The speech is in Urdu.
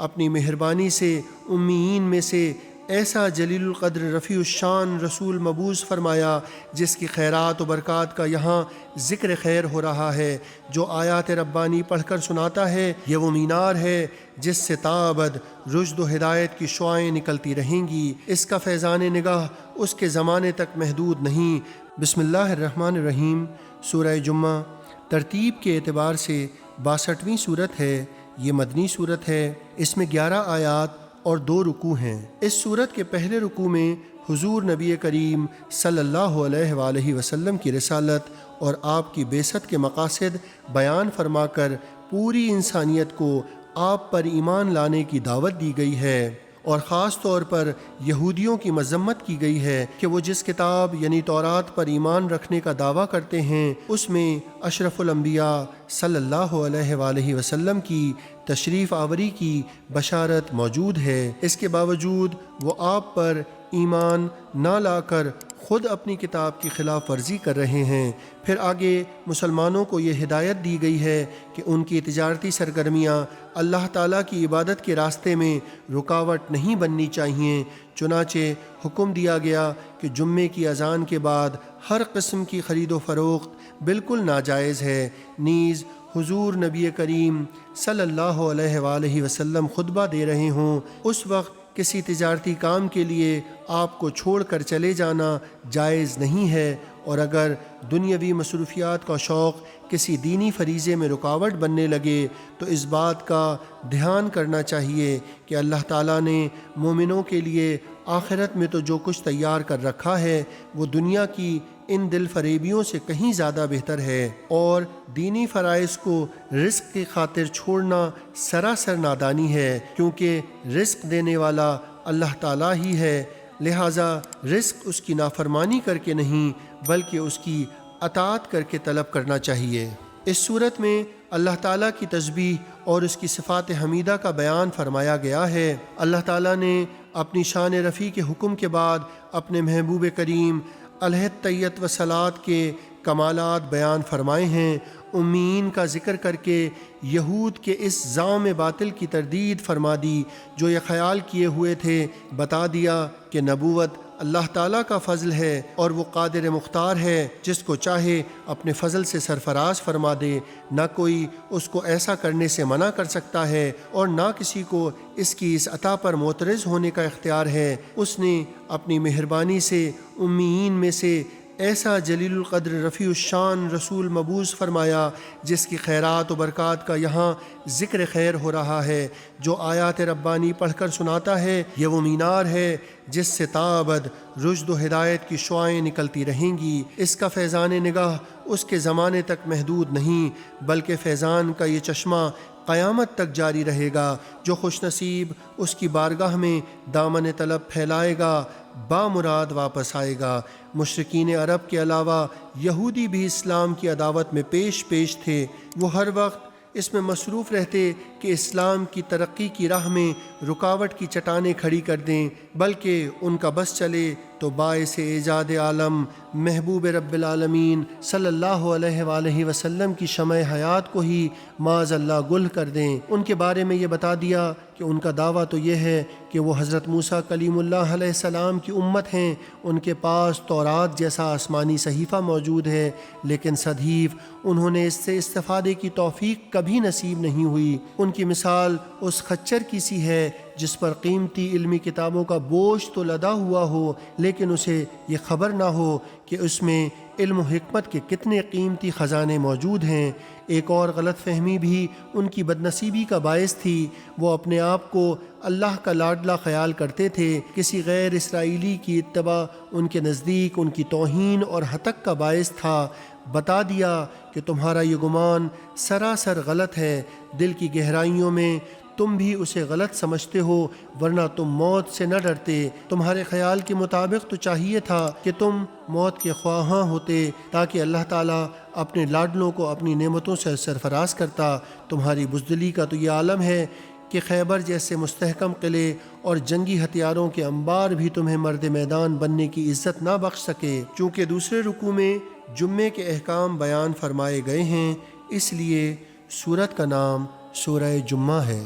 اپنی مہربانی سے امیین میں سے ایسا جلیل القدر رفیع الشان رسول مبعوث فرمایا جس کی خیرات و برکات کا یہاں ذکر خیر ہو رہا ہے، جو آیات ربانی پڑھ کر سناتا ہے۔ یہ وہ مینار ہے جس سے تا ابد رشد و ہدایت کی شعائیں نکلتی رہیں گی، اس کا فیضان نگاہ اس کے زمانے تک محدود نہیں۔ بسم اللہ الرحمن الرحیم۔ سورہ جمعہ ترتیب کے اعتبار سے 62ویں صورت ہے، یہ مدنی صورت ہے۔ اس میں 11 آیات اور 2 رکوع ہیں۔ اس صورت کے پہلے رکوع میں حضور نبی کریم صلی اللہ علیہ وآلہ وسلم کی رسالت اور آپ کی بعثت کے مقاصد بیان فرما کر پوری انسانیت کو آپ پر ایمان لانے کی دعوت دی گئی ہے، اور خاص طور پر یہودیوں کی مذمت کی گئی ہے کہ وہ جس کتاب یعنی تورات پر ایمان رکھنے کا دعویٰ کرتے ہیں اس میں اشرف الانبیاء صلی اللہ علیہ وآلہ وسلم کی تشریف آوری کی بشارت موجود ہے۔ اس کے باوجود وہ آپ پر ایمان نہ لا کر خود اپنی کتاب کی خلاف ورزی کر رہے ہیں۔ پھر آگے مسلمانوں کو یہ ہدایت دی گئی ہے کہ ان کی تجارتی سرگرمیاں اللہ تعالیٰ کی عبادت کے راستے میں رکاوٹ نہیں بننی چاہیے، چنانچہ حکم دیا گیا کہ جمعے کی اذان کے بعد ہر قسم کی خرید و فروخت بالکل ناجائز ہے۔ نیز حضور نبی کریم صلی اللہ علیہ وآلہ وسلم خطبہ دے رہے ہوں، اس وقت کسی تجارتی کام کے لیے آپ کو چھوڑ کر چلے جانا جائز نہیں ہے، اور اگر دنیاوی مصروفیات کا شوق کسی دینی فریضے میں رکاوٹ بننے لگے تو اس بات کا دھیان کرنا چاہیے کہ اللہ تعالیٰ نے مومنوں کے لیے آخرت میں تو جو کچھ تیار کر رکھا ہے وہ دنیا کی ان دل فریبیوں سے کہیں زیادہ بہتر ہے، اور دینی فرائض کو رزق کی خاطر چھوڑنا سراسر نادانی ہے، کیونکہ رزق دینے والا اللہ تعالیٰ ہی ہے، لہٰذا رزق اس کی نافرمانی کر کے نہیں بلکہ اس کی اطاعت کر کے طلب کرنا چاہیے۔ اس صورت میں اللہ تعالیٰ کی تسبیح اور اس کی صفات حمیدہ کا بیان فرمایا گیا ہے۔ اللہ تعالیٰ نے اپنی شان رفیع کے حکم کے بعد اپنے محبوب کریم علیہ التحیۃ وصلاۃ کے کمالات بیان فرمائے ہیں۔ امیین کا ذکر کر کے یہود کے اس زعم باطل کی تردید فرما دی جو یہ خیال کیے ہوئے تھے، بتا دیا کہ نبوت اللہ تعالیٰ کا فضل ہے اور وہ قادر مختار ہے، جس کو چاہے اپنے فضل سے سرفراز فرما دے، نہ کوئی اس کو ایسا کرنے سے منع کر سکتا ہے اور نہ کسی کو اس کی اس عطا پر معترض ہونے کا اختیار ہے۔ اس نے اپنی مہربانی سے امیین میں سے ایسا جلیل القدر رفیع الشان رسول مبعوث فرمایا جس کی خیرات و برکات کا یہاں ذکر خیر ہو رہا ہے، جو آیات ربانی پڑھ کر سناتا ہے۔ یہ وہ مینار ہے جس سے تا ابد رشد و ہدایت کی شعائیں نکلتی رہیں گی، اس کا فیضان نگاہ اس کے زمانے تک محدود نہیں بلکہ فیضان کا یہ چشمہ قیامت تک جاری رہے گا۔ جو خوش نصیب اس کی بارگاہ میں دامن طلب پھیلائے گا بامراد واپس آئے گا۔ مشرکین عرب کے علاوہ یہودی بھی اسلام کی عداوت میں پیش تھے، وہ ہر وقت اس میں مصروف رہتے کہ اسلام کی ترقی کی راہ میں رکاوٹ کی چٹانیں کھڑی کر دیں، بلکہ ان کا بس چلے تو باعث ایجاد عالم محبوب رب العالمین صلی اللہ علیہ وآلہ وسلم کی شمع حیات کو ہی معاذ اللہ گل کر دیں۔ ان کے بارے میں یہ بتا دیا کہ ان کا دعویٰ تو یہ ہے کہ وہ حضرت موسیٰ کلیم اللہ علیہ السلام کی امت ہیں، ان کے پاس تورات جیسا آسمانی صحیفہ موجود ہے، لیکن صدیف انہوں نے اس سے استفادے کی توفیق کبھی نصیب نہیں ہوئی۔ ان کی مثال اس خچر کی سی ہے جس پر قیمتی علمی کتابوں کا بوجھ تو لدا ہوا ہو لیکن اسے یہ خبر نہ ہو کہ اس میں علم و حکمت کے کتنے قیمتی خزانے موجود ہیں۔ ایک اور غلط فہمی بھی ان کی بدنصیبی کا باعث تھی، وہ اپنے آپ کو اللہ کا لاڈلا خیال کرتے تھے۔ کسی غیر اسرائیلی کی اتباع ان کے نزدیک ان کی توہین اور ہتک کا باعث تھا۔ بتا دیا کہ تمہارا یہ گمان سراسر غلط ہے، دل کی گہرائیوں میں تم بھی اسے غلط سمجھتے ہو، ورنہ تم موت سے نہ ڈرتے۔ تمہارے خیال کے مطابق تو چاہیے تھا کہ تم موت کے خواہاں ہوتے تاکہ اللہ تعالیٰ اپنے لاڈلوں کو اپنی نعمتوں سے سرفراز کرتا۔ تمہاری بزدلی کا تو یہ عالم ہے کہ خیبر جیسے مستحکم قلعے اور جنگی ہتھیاروں کے انبار بھی تمہیں مرد میدان بننے کی عزت نہ بخش سکے۔ چونکہ دوسرے رکوع میں جمعے کے احکام بیان فرمائے گئے ہیں، اس لیے سورت کا نام سورہ جمعہ ہے۔